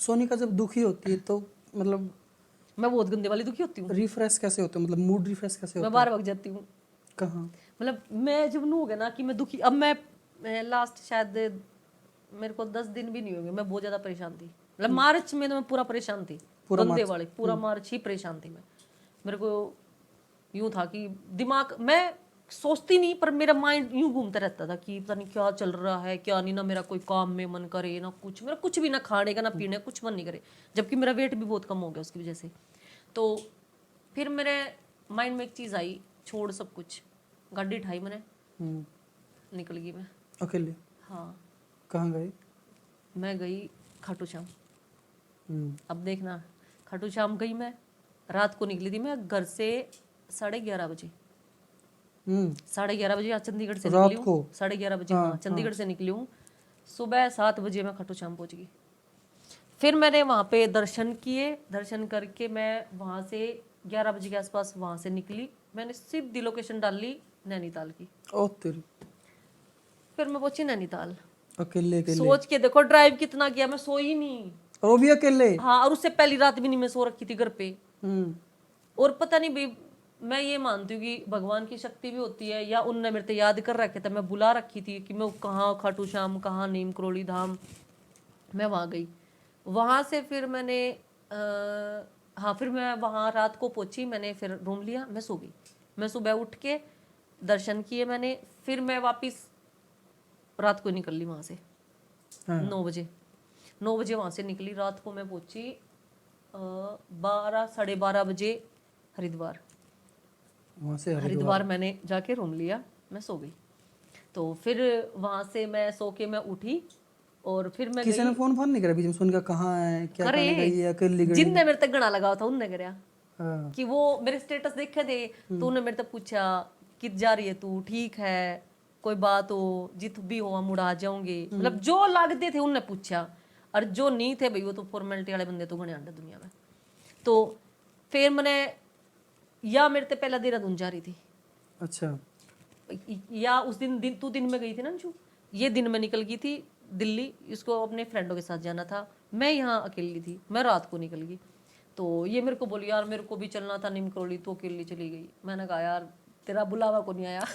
सोनिका जब दुखी होती है तो मतलब मैं बहुत गंदे वाली दुखी होती हूँ, रिफ्रेश कैसे होते हो, मतलब मूड रिफ्रेश कैसे मैं होता बाहर भाग जाती हूँ। है? कहाँ? मतलब मैं जब नू हो गया ना कि मैं दुखी, अब मैं लास्ट शायद मेरे को 10 दिन भी नहीं हो गए, मैं बहुत ज्यादा परेशान थी। मतलब मार्च में तो मैं पूरा परेशान थी, पूरा गंदे मार्च? वाले पूरा मार्च ही परेशान थी मैं। मेरे को यूं था कि दिमाग, मैं सोचती नहीं पर मेरा माइंड यूं घूमता रहता था कि पता नहीं क्या चल रहा है क्या नहीं, ना मेरा कोई काम में मन करे ना कुछ, मेरा कुछ भी, ना खाने का ना पीने का कुछ मन नहीं करे, जबकि मेरा वेट भी बहुत कम हो गया उसकी वजह से। तो फिर मेरे माइंड में एक चीज़ आई, छोड़ सब कुछ, गाड़ी उठाई मैंने, निकल गई मैं अकेले? हाँ, कहाँ गए? मैं गई खाटू श्याम। हम्म। अब देखना, खाटू श्याम गई मैं, रात को निकली थी मैं घर से 11:30 बजे, 11:30 बजे यहाँ चंडीगढ़ से निकली रात हूँ, को? 11:30 बजे हाँ चंडीगढ़ से निकली हूँ। सुबह 7 बजे मैं खाटू श्याम पहुँच गई। फिर मैंने वहाँ पे दर्शन किए, दर्शन करके मैं वहाँ से 11 बजे के आसपास वहाँ से निकली। मैंने सीधी लोकेशन डाली नैनीताल की। ओ तेरी, फिर मैं पहुंची नैनीताल। अकेले अकेले? सोच के देखो ड्राइव कितना किया, मैं सोई नहीं। और वो भी अकेले? हाँ, और उससे पहली रात भी नहीं मैं सो रखी थी घर पे। हम्म। और पता नहीं भाई, मैं ये मानती हूँ कि भगवान की शक्ति भी होती है, या उनने मेरे को याद कर रखे थे, मैं बुला रखी थी कि मैं कहाँ खाटू श्याम, कहाँ नीम करोली धाम, मैं वहाँ गई। वहाँ से फिर मैंने हाँ, फिर मैं वहाँ रात को पहुंची, मैंने फिर रूम लिया, मैं सो गई। मैं सुबह उठ के दर्शन किए मैंने, फिर मैं वापस रात को निकल ली वहाँ से। हाँ। 9 बजे वहाँ से निकली, रात को मैं पहुंची 12 साढ़े 12 बजे हरिद्वार। वहाँ से हरिद्वार मैंने जाके रूम लिया, मैं सो गई। तो फिर वहाँ से मैं सो के मैं उठी, और फिर मैं किसी ने गई फोन नहीं करा बीच में? सोनिका कहाँ है, क्या करे, करने गई है, अकेली गई? जिनने मेरे तक गणा लगा था उनने करया हाँ। कि वो मेरे स्टेटस देखे थे, तो उन्होंने मेरे तक पूछा कि जा रही है तू, ठीक है, कोई बात हो, जित भी हो हम उड़ा जाओगे। मतलब जो लागते थे उनने पूछा, और जो नहीं थे भाई वो तो फॉर्मेलिटी वाले बंदे तो घने आंडे दुनिया में। तो फिर मैंने, या मेरे से पहला देहरादून जा रही थी, अच्छा। या उस दिन तू दिन में गई थी ना अंशु, ये दिन में निकल गई थी दिल्ली, इसको अपने फ्रेंडों के साथ जाना था, मैं यहाँ अकेली थी, मैं रात को निकल गई। तो ये मेरे को बोली यार मेरे को भी चलना था नीम करोली, तो अकेली चली गई। मैंने कहा यार तेरा बुलावा को नहीं आया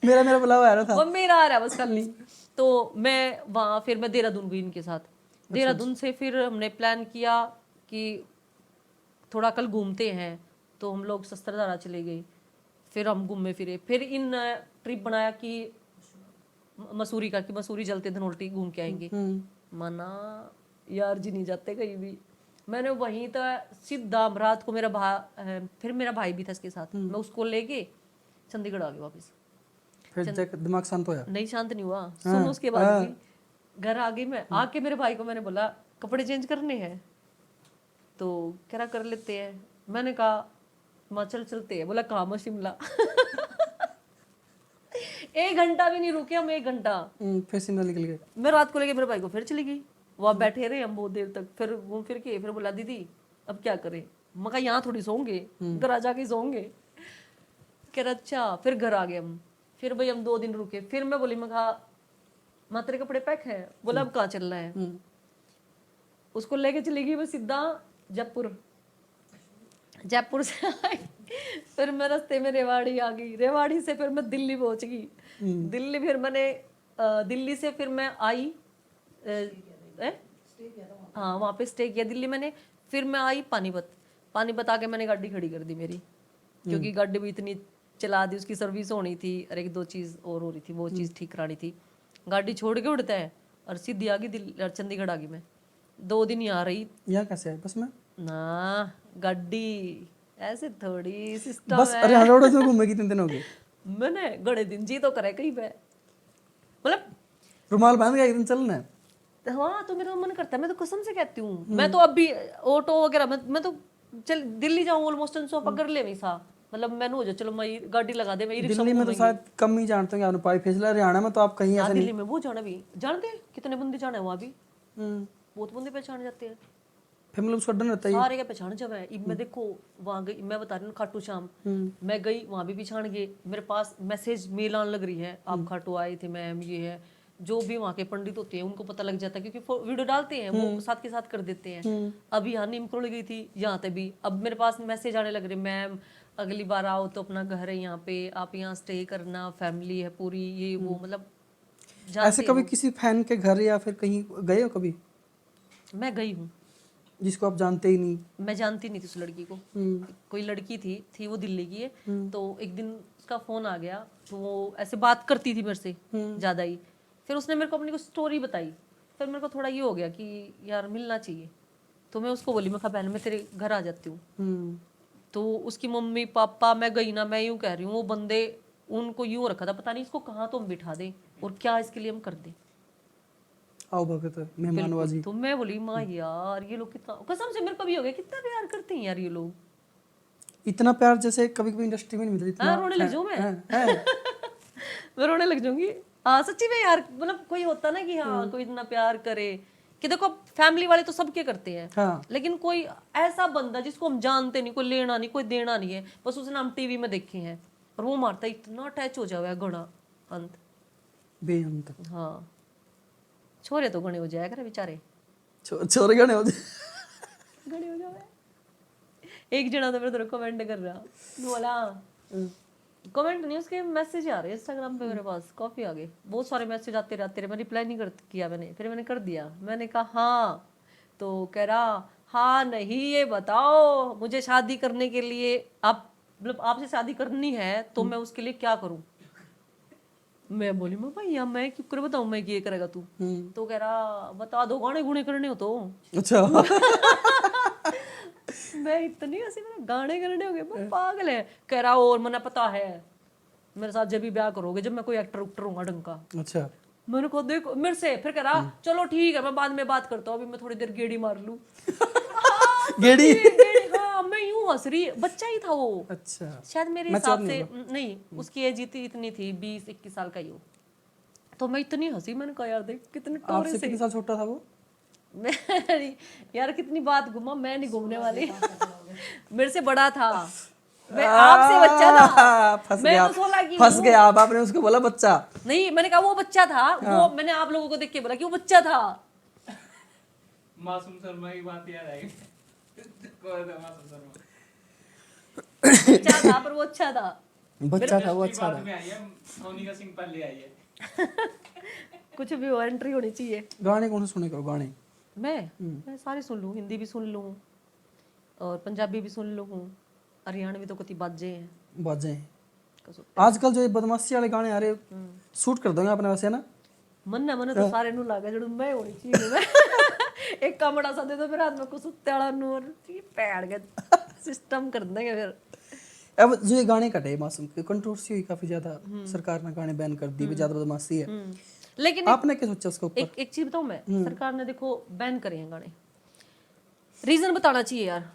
मेरा बुलावा आ रहा था। वो मेरा आ रहा है बस खाली। तो मैं वहाँ, फिर मैं देहरादून गई इनके साथ। देहरादून से फिर हमने प्लान किया कि थोड़ा कल घूमते हैं, तो हम लोग शस्त्रधारा चले गए। फिर हम घूमे फिरे, फिर इन ट्रिप बनाया कि मसूरी का, कि मसूरी जलते धनोल्टी घूम के आएंगे। माना यार जी नहीं जाते कहीं भी। मैंने वहीं तो सीधा रात को मेरा फिर मेरा भाई भी था इसके साथ, मैं उसको लेके चंडीगढ़ आ गई वापस। फिर जाके दिमाग शांत होया? नहीं, शांत नहीं हुआ, सुनो उसके बाद भी। घर आ गई मैं, आके मेरे भाई को मैंने बोला कपड़े चेंज करने हैं, तो कह रहा कर लेते हैं। मैंने कहा हिमाचल चलते हैं। बोला कहाँ? मैं शिमला 1 घंटा भी नहीं रुके हम, 1 घंटा। फिर शिमला निकल गए? मैं रात को लेके मेरे भाई को फिर चली गई, वहाँ बैठे रहे हम बहुत देर तक। फिर घूम फिर के फिर बोला दीदी अब क्या करें? मैं कहा यहाँ थोड़ी सोंगे, घर आ जाके सोंगे। कह रहा अच्छा। फिर घर आ गए हम, फिर भाई हम 2 दिन रुके। फिर मैं बोली, मैं कहा माँ तेरे कपड़े पैक है? बोला अब कहाँ चलना है? उसको लेके चली गई मैं सीधा जयपुर। जयपुर से आई, फिर मैं रास्ते में रेवाड़ी आ गई, रेवाड़ी से फिर मैं दिल्ली पहुंच गई। दिल्ली फिर मैंने दिल्ली से फिर मैं आई हाँ वहाँ पे स्टे किया दिल्ली मैंने। फिर मैं आई पानीपत। पानीपत आके मैंने गाड़ी खड़ी कर दी मेरी, क्योंकि गाड़ी भी इतनी चला दी, उसकी सर्विस होनी थी और 1-2 चीज़ और हो रही थी, वो चीज़ ठीक करानी थी। गाड़ी छोड़ के उड़ता है और सीधी आ गई दिल्ली, चंडीगढ़ आ गई मैं। 2 दिन यहाँ रही। यहाँ कैसे है? बस में? ना गाड़ी ऐसे थोड़ी सिस्टम बस? है। अरे हाँ, रोड में घूमे कितने दिन हो गए? मैंने गड़े दिन जी तो करे कहीं पे, मतलब रुमाल बांध के एक दिन चलना है। हाँ, तो मेरा मन करता है, मैं तो कसम से कहती हूँ। मैं तो अभी ऑटो वगैरह मैं तो चल दिल्ली जाऊँ ऑलमोस्ट सो पकड़ ले वैसा, मतलब मैंने हो जाए चलो मैं गाड़ी लगा दे, मैं ई रिक्शा दिल्ली में तो शायद कम ही जानते होंगे आपने, पाई फिसला। हरियाणा में तो आप कहीं ऐसे दिल्ली में वो जाना भी जानते हैं, कितने बंदे जाने वहाँ भी, नहीं। बहुत बंदे पहचान जाते हैं, फिर मतलब उसका डर रहता है। सारे का पहचान जब है। मैं देखो वहाँ गई, मैं बता रही हूँ खाटू श्याम, मैं गई वहाँ भी पहचान गए। मेरे पास मैसेज मेल आने लग रही है, आप खाटू आए थे मैम, ये है। जो भी वहाँ के पंडित होते हैं उनको पता लग जाता है, क्योंकि वीडियो डालते हैं वो साथ के साथ कर देते हैं। अभी यहाँ नीम करोड़ गई थी, यहाँ पे भी अब मेरे पास मैसेज आने लग रहे, मैम अगली बार आओ तो अपना घर है यहाँ पे, आप यहाँ स्टे करना, फैमिली है पूरी, ये वो, मतलब ऐसे कभी किसी फैन के घर या फिर कहीं गए हो कभी मैं गई हूँ। जिसको आप जानते ही नहीं? मैं जानती नहीं थी उस लड़की को, कोई लड़की थी वो दिल्ली की है। तो एक दिन उसका फोन आ गया, तो वो ऐसे बात करती थी मेरे से ज्यादा ही। फिर उसने मेरे को अपनी कुछ स्टोरी बताई, फिर मेरे को थोड़ा ये हो गया कि यार मिलना चाहिए। तो मैं उसको बोली, मैं कहा बहन मैं तेरे घर आ जाती हूँ। तो उसकी मम्मी पापा, मैं गई ना, मैं यूं कह रही हूँ, वो बंदे उनको यूं रखा था, पता नहीं इसको कहाँ तो हम बिठा दें और क्या इसके लिए हम कर दें। आओ भगत मेहमानवाजी। तो मैं बोली माँ यार ये लोग कितना, कसम से मेरे को भी हो गया कितना प्यार करते हैं यार ये लोग, इतना प्यार जैसे कभी कभी इंडस्ट्री में नहीं मिलता इतना। रोने लग जाऊं मैं है। मैं रोने लग जाऊंगी। हाँ सच्ची में यार, मतलब कोई होता ना कि हाँ कोई इतना प्यार करे, कि देखो फैमिली वाले तो सबके करते हैं, हाँ। लेकिन कोई ऐसा बंदा जिसको हम जानते नहीं, कोई लेना नहीं कोई देना नहीं है, बस उसने हम टीवी में देखे हैं और वो मारता इतना अटैच हो जावे गणा अंत बेअंत। हाँ छोरे तो गणे हो जाया करे बेचारे, छोरे गणे हो जाए। गणे हो जावे। एक जना तो मेरे तरफ कमेंट कर रहा, बोला कमेंट नहीं, उसके मैसेज आ रहे इंस्टाग्राम पे मेरे पास, काफी आ गए, बहुत सारे मैसेज आते रहते रहे, मैं रिप्लाई नहीं किया मैंने, फिर मैंने कर दिया, मैंने कहा हाँ, तो कह रहा हाँ नहीं ये बताओ मुझे शादी करने के लिए आप, मतलब आपसे शादी करनी है तो मैं उसके लिए क्या करूं। मैं बोली मैं भैया मैं क्यों कर बताऊं, मैं ये करेगा तू। तो कह रहा बता दो गाने गुणे करने हो तो। अच्छा। मैं इतनी हंसी, मेरे गाने करने हो गए, मैं पागल है। कह रहा और मना पता है मेरे साथ जब भी ब्याह करोगे जब मैं कोई एक्टर उक्टर हूँ ढंग का। अच्छा। मैंने कहा देखो मेरे से, फिर कह रहा चलो ठीक है मैं बाद में बात करता हूँ, अभी मैं थोड़ी देर गेड़ी मार लूं। गेड़ी। हाँ मैं यूं हंस रही, बच्चा ही था वो। अच्छा। शायद मेरे हिसाब से नहीं, उसकी एज इतनी थी 20-21 साल का ही हो। तो मैं इतनी हंसी, मैंने कहा यार देख कितने टोरे आपसे से। कितने साल छोटा था वो? मैं यार कितनी बात घुमा, मैं नहीं घूमने वाली। मेरे से बड़ा था, मैं आपसे बच्चा था। फंस मैं गया, तो 16 की फंस गया आप, आपने उसको बोला बच्चा। नहीं मैंने कहा वो बच्चा था, वो मैंने आप लोगों को देख के बोला कि वो बच्चा था। मासूम शर्मा की बात याद आई। मासूम शर्मा बच्चा था पर वो अच्छा था। बच्चा था वो अच्छा बाद था। में आई है, मोनिका सिंह पहले आई है। कुछ भी हो एंट्री होनी चाहिए। गाने कौन से सुने करो गाने? मैं सारे सुन लूँ, हिंदी भी सुन लूँ और पंजाबी भी सुन लूँ, हरियाणवी तो कति बाजे हैं बाजे हैं। आजकल जो ये बदमाशी वाले गाने आ रहे शूट कर दोगे आपने वैसे ना? मन तो सारे नु लागे जड़ू मैं होनी चाहिए। मैं एक कमड़ा सा दे दो मेरे हाथ में कुछ सुत्ते वाला नूर पैड़ गया सिस्टम कर देंगे फिर। अब जो ये गाने कटे मासूम की कंट्रोवर्सी हुई काफी ज्यादा, सरकार ने गाने बैन कर दिए, ज्यादा बदमाशी है, लेकिन आपने क्या सोचा उसके ऊपर? एक चीज बताऊं मैं, सरकार ने देखो बैन करे हैं गाने, रीजन बताना चाहिए यार,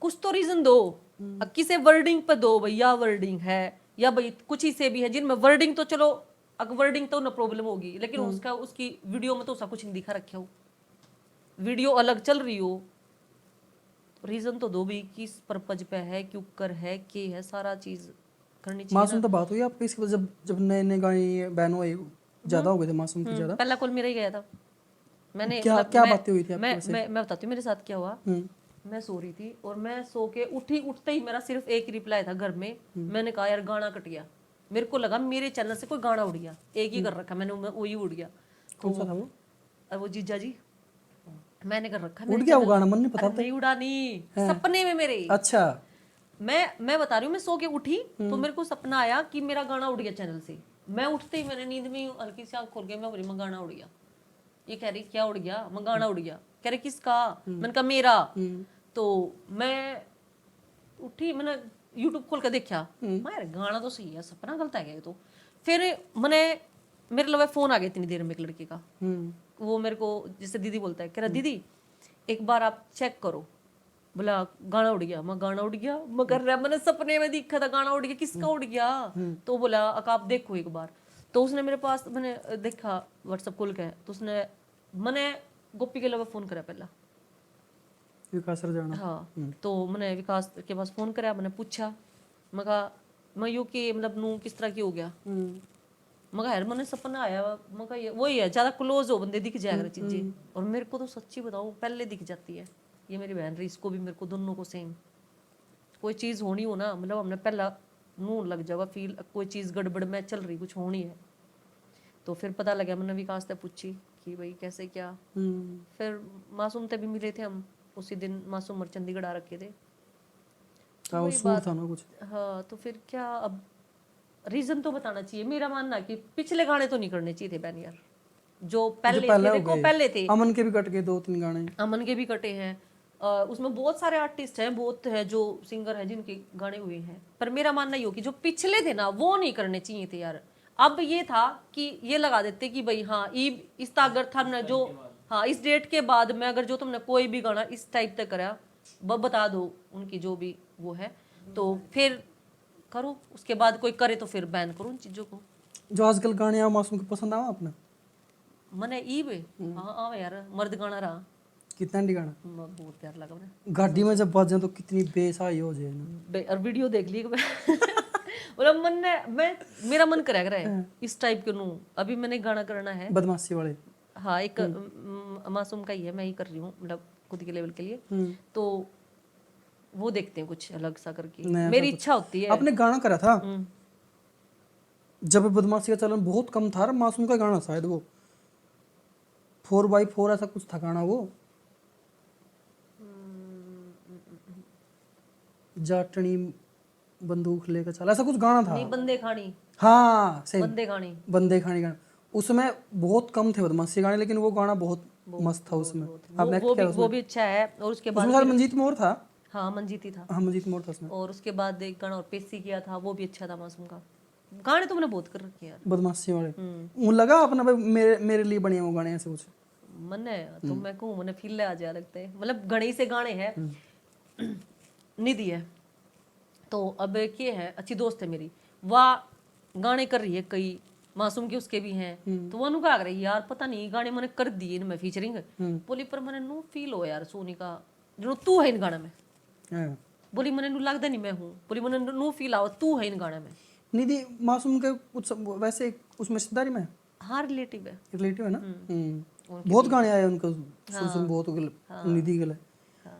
कुछ तो रीजन दो। अब किसे वर्डिंग पे दो भैया, वर्डिंग है या भाई कुछ ही से भी है जिनमें वर्डिंग तो चलो, अगर वर्डिंग तो ना प्रॉब्लम होगी, लेकिन उसका उसकी वीडियो में तो उसका कुछ नहीं दिखा रखा हो, वीडियो अलग चल रही हो, रीजन तो दो भी, किस पर्पज पे है, क्यों कर है, के है, सारा चीज करनी चाहिए। मासूम तो बात हुई आपकी इसके जब जब नए नए गाने बैन हुए ज्यादा हो गए थे मासूम की ज्यादा? पहला कॉल मेरा ही गया था। मैंने क्या मतलब क्या बातें हुई थी आपकी वैसे? मैं बताती हूँ मेरे साथ क्या हुआ। मैं सो रही थी और मैं सो के उठते ही मेरा सिर्फ एक रिप्लाई था घर में, मैंने कहा यार गाना कट गया, मेरे को लगा मेरे चैनल से कोई गाना उड़ गया, एक ही कर रखा मैंने, वही उड़ गया। कौन सा था वो? वो जीजा जी मैंने कर रखा, उड़ गया वो गाना? मन नहीं पता। नहीं उड़ा नहीं, सपने में मेरे। अच्छा। मैं बता रही हूँ, मैं सो के उठी तो मेरे को सपना आया कि मेरा गाना उड़ गया चैनल से। मैं उठते ही मैंने नींद में हल्की सी आंख खोल के मैं बोली मैं गाना उड़ गया। ये कह रही क्या उड़ गया? मैं गाना उड़ गया। कह रही किसका? मैंने कहा मेरा। तो मैं उठी, मैंने यूट्यूब खोल के देखा, मैं यार गाना तो सही है, सपना गलत है क्या ये तो। फिर मैंने, मेरे लवे फोन आ गया इतनी देर में एक लड़के का, वो मेरे को जैसे दीदी बोलता है, कह रहा दीदी एक बार आप चेक करो, बोला गाना उड़ गया। मैं गाना उड़ गया, मैं कर रहा, मैंने सपने में देखा था गाना उड़ गया, किसका उड़ गया? तो बोला आप देखो एक बार। तो उसने मेरे पास, मैंने देखा व्हाट्सएप खोल के, तो उसने, मैंने गोपी के लवे फोन करा पहला, विकास रजाना। हाँ। तो मैंने विकास के पास फोन करा, मैंने पूछा, मैं कहा मैं यू के मतलब नू किस तरह की हो गया? मगर यार मैंने सपना आया, मगर ये वही है, ज्यादा क्लोज हो बंदे दिख जाएगा चीजें। और मेरे को तो सच्ची बताऊं पहले दिख जाती है। ये मेरी बहन रही, इसको भी मेरे को, दोनों को सेम। कोई चीज होनी हो ना, मतलब हमने पहला मुंह लग जाएगा फील, कोई चीज गड़बड़ में चल रही, कुछ होनी है। तो फिर पता लगा, मैंने विकास से पूछी कि भाई कैसे क्या। फिर मासूम से भी मिले थे हम उसी दिन, मासूम और चंडीगढ़ आ रखे थे। तो वो वही सूट बात था ना कुछ। हाँ, तो फिर क्या, अब रीजन तो बताना चाहिए। मेरा मानना है कि पिछले गाने तो नहीं करने चाहिए थे बैन यार, जो पहले थे। हो देखो गए। पहले थे, अमन के भी कट गए 2-3 गाने। अमन के भी कटे हैं। उसमें बहुत सारे आर्टिस्ट हैं, बहुत है जो सिंगर हैं जिनके गाने हुए हैं। पर मेरा मानना ये हो कि जो पिछले थे ना, वो नहीं करने चाहिए थे यार। अब ये था कि ये लगा देते कि भाई हाँ, ईब इस अगर था ना जो, हाँ इस डेट के बाद में अगर जो तुमने कोई भी गाना इस टाइप तक करा, बता दो उनकी जो भी वो है, तो फिर करो। उसके बाद कोई करे तो फिर बैन करो उन चीजों को। जो आजकल गाने आ मासूम के पसंद आवा अपना? मने ईब हाँ आवे यार, मर्द गाना रहा, कितना डी गाना बहुत प्यार लगा मैंने। गाड़ी में जब बजे तो कितनी बेसाई हो जाए ना। और वीडियो देख ली मतलब मन ने, मैं मेरा मन करा है इस टाइप के नू। अभी मैंने गाना करना है बदमाशी वाले। हाँ, एक मासूम का ही है, मैं ही कर रही हूँ मतलब खुद के लेवल के लिए। तो वो देखते हैं कुछ अलग सा करके, मेरी इच्छा होती है। आपने गाना करा था जब बदमाशी का चलन बहुत कम था, मासूम का गाना शायद वो 4x4 ऐसा कुछ था गाना वो, जाटनी बंदूक लेकर चला, ऐसा कुछ गाना था। नहीं, बंदे खानी, हाँ सही, बंदे खानी, बंदे खानी गाना। उसमें बहुत कम थे बदमाशी गाने, लेकिन वो गाना बहुत मस्त था उसमें। आपने एक्ट किया वो भी अच्छा है। और उसके बाद उसमें मंजीत मोर था। हाँ, मंजीत ही था। हाँ मंजीत मोर था उसमें। और उसके बाद एक गाना और पेशी किया था, वो भी अच्छा था मासूम का। गाने तो मैंने बहुत कर रखे यार, बदमाशी वाले। मुझे लगा अपना भाई मेरे लिए बने वो गाने ऐसे कुछ। मन है तो मैं कहूँ, मैंने फील आ जाए लगता है, मतलब गणेश से गाने हैं। निधि है, तो अब क्या है, अच्छी दोस्त है मेरी, वह गाने कर रही है कई, मासूम के उसके भी हैं। तो वो अनुका कर रही यार, पता नहीं गाने मैंने कर दिए इनमें फीचरिंग। बोली पर मैंने नो फील हो यार सोनी का जो तू है इन गाने में। हाँ। बोली मैंने नु लगता नहीं मैं हूँ, बोली मैंने नो फील आओ तू है इन गाने में। निधि मासूम के कुछ वैसे उसमें रिश्तेदारी में हाँ, रिलेटिव है। रिलेटिव है ना। बहुत गाने आए उनके सुन बहुत निधि के लिए। हाँ,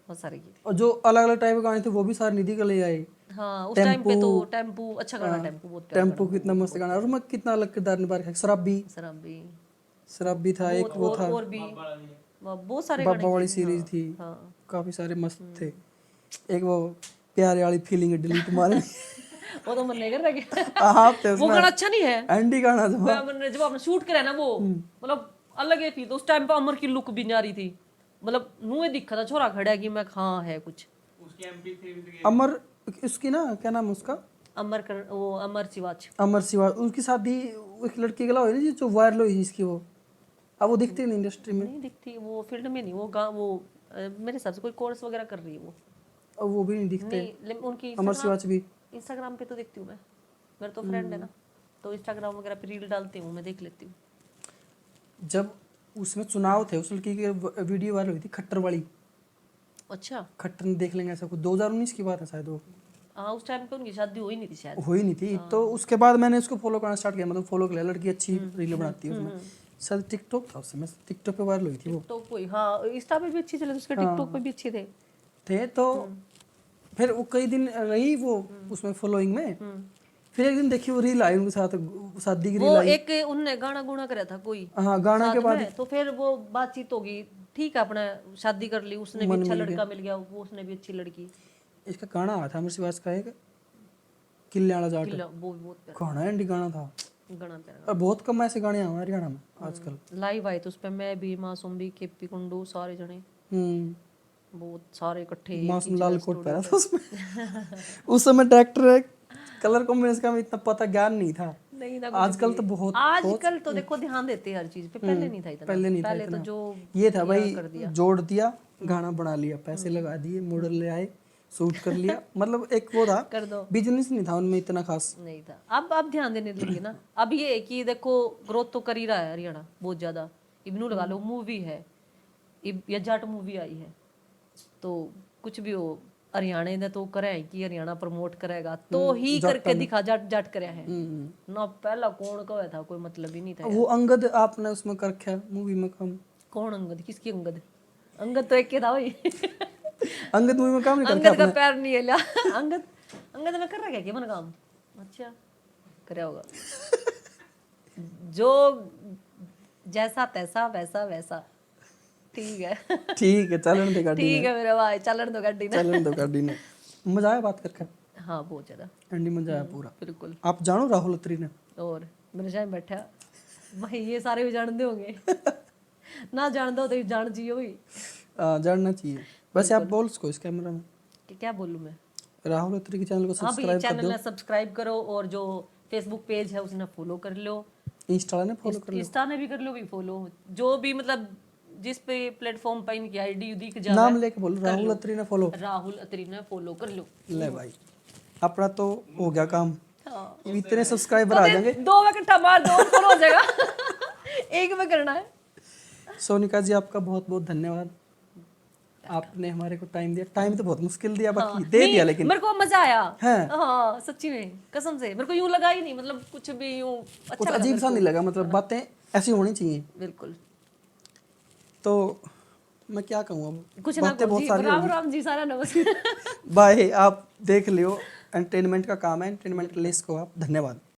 बहुत सारे गीत। और जो अलग अलग टाइप के गाने थे वो भी सारे निधि के लिए आए। हाँ, उस टाइम पे तो टेम्पू अच्छा गाना, टेम्पू बहुत प्यारा टेम्पो कितना मस्त गाना, और मैं कितना अलग किरदार निभा रखा है। शराबी था एक, वो था और भी बहुत सारे बाबा वाली सीरीज थी। हाँ। काफी सारे मस्त थे। एक वो प्यारे वाली फीलिंग डिलीट मारे वो तो मन नहीं कर रहा हाँ थे वो गाना अच्छा नहीं है। एंडी गाना था। मैंने जब आपने शूट करा ना वो, मतलब अलग ही थी। तो उस टाइम पे अमर की लुक भी न्यारी थी, मतलब मुंह दिखा था छोरा खड़ा कि मैं हाँ है कुछ। उसकी MP3 भी अमर उसकी ना क्या नाम है उसका, वो अमर सिवाच, अमर सिवा, उसकी शादी एक लड़की के हुई ना जो वायरल हुई इसकी, वो अब वो दिखती नहीं इंडस्ट्री में। नहीं दिखती वो फील्ड में, नहीं वो वो मेरे हिसाब से कोई कोर्स वगैरह कर रही है वो। अब वो भी नहीं दिखते। नहीं, उनकी अमर सिवाच भी इंस्टाग्राम पे तो देखती हूँ मैं, मेरा तो फ्रेंड है ना, तो इंस्टाग्राम वगैरह पे रील डालती हूँ, मैं देख लेती हूँ। जब उसमें चुनाव थे उस लड़की की वीडियो वायरल हुई थी खट्टर वाली। अच्छा, खट्टर ने देख लेंगे ऐसा कुछ 2019 की बात है शायद वो। हाँ, उस टाइम पे उनकी शादी हुई नहीं थी शायद। हुई नहीं थी। तो उसके बाद मैंने उसको फॉलो करना स्टार्ट किया, मतलब फॉलो किया। लड़की अच्छी रील बनाती है उसमें, शायद टिकटॉक था उसमें, टिकटॉक पे वायरल हुई थी वो। टिकटॉक पे हाँ, इंस्टा पे भी अच्छी चले, उसके टिकटॉक पे भी अच्छे थे। तो फिर वो कई दिन रही वो उसमें फॉलोइंग में। फिर एक दिन देखी वो रील आई उनके साथ, शादी की रील वो आई। एक उनने गाना गुना करा था कोई, हाँ गाना के बाद तो फिर वो बातचीत होगी, ठीक है अपना शादी कर ली, उसने भी अच्छा लड़का मिल गया, वो उसने भी अच्छी लड़की। इसका गाना आया था अमर सिवास का एक किले वाला जाट, वो भी बहुत प्यारा गाना एंडी गाना था। गाना प्यारा। और बहुत कम ऐसे गाने हमारे हरियाणा में आजकल। लाइव आए तो उस पे मैं भी, मासूम भी, केपी कुंडू, सारे जने बहुत सारे इकट्ठे। मासूम लाल कोट पहना था उसमें उस समय डायरेक्टर कलर कॉम्बिनेशन का इतना पता ज्ञान नहीं था। नहीं था आजकल तो बहुत, आजकल तो देखो ध्यान देते हैं हर चीज पे, पहले नहीं था इतना। पहले नहीं था पहले इतना। तो जो ये था भाई जोड़ दिया, गाना बना लिया, पैसे लगा दिए, मॉडल ले आए, शूट कर लिया, मतलब एक वो था, कर दो, बिजनेस नहीं था उनमें इतना खास। नहीं था। अब ध्यान देने लगे ना। अब ये है कि देखो ग्रोथ तो कर ही रहा है हरियाणा बहुत ज्यादा। इब्नू लगा लो, मूवी है, या जाट मूवी आई है, तो कुछ भी हो, हरियाणे ने तो करे कि हरियाणा प्रमोट करेगा तो ही करके दिखा जट जट करया है ना। पहला कौन का था, कोई मतलब ही नहीं था। वो अंगद आपने उसमें कर रखा मूवी में काम। कौन अंगद? किसकी अंगद? अंगद तो एक के था भाई। अंगद मूवी में काम नहीं अंगद का पैर नहीं हिला। अंगद अंगद में कर रहा क्या मन काम? अच्छा करया होगा। जो जैसा तैसा वैसा वैसा। ठीक है ठीक है, चलन दे गाड़ी ठीक है मेरे भाई, चलन दो गाड़ी ना। चलन दो गाड़ी ने। मजा आया बात करके। हाँ बहुत ज्यादा, एंडी मजा आया पूरा। बिल्कुल। आप जानो राहुल अत्री ने? और मेरे साथ बैठा भाई, ये सारे भी जानते होंगे। ना जानते हो तो जान चाहिए भाई। जानना चाहिए। वैसे आप बोल उसको इस कैमरा में कि क्या बोलूं मैं? राहुल अत्री के चैनल को हाँ भाई, सब्सक्राइब कर चैनल ने सब्सक्राइब करो और जो फेसबुक पेज है उसने फॉलो कर लो, दो। इंस्टा ने फॉलो कर लो। इंस्टा ने भी कर लो भी फॉलो। जो भी मतलब जिस पे प्लेटफॉर्म पे इनकी आईडी दिख जाए, नाम लेके बोलो राहुल अत्री ने फॉलो। राहुल अत्री ने फॉलो कर लो। ले भाई, अपना तो हो गया काम। हाँ। इतने सब्सक्राइबर आ जाएंगे। दो में इकट्ठा मार दो, फॉलो हो जाएगा। एक में करना है। सोनिका जी आपका बहुत बहुत धन्यवाद, आपने हमारे को टाइम दिया। टाइम तो बहुत मुश्किल दिया, बाकी दे दिया, लेकिन मेरे को मजा आया। है। हाँ सच्ची में, कसम से मेरे को यूं लगा ही नहीं, मतलब कुछ भी यूं अच्छा कुछ लगा अजीब मेरे सा को। नहीं लगा, मतलब बातें ऐसी होनी चाहिए। बिल्कुल। तो मैं क्या कहूँ अब, कुछ ना बातें कहो बहुत जी, सारी राम होंगी। राम जी, सारा नमस्कार। बाय, आप देख लियो, एंटरटेनमेंट का काम है, एंटरटेनमेंट के लिए इसको आप धन्यवाद।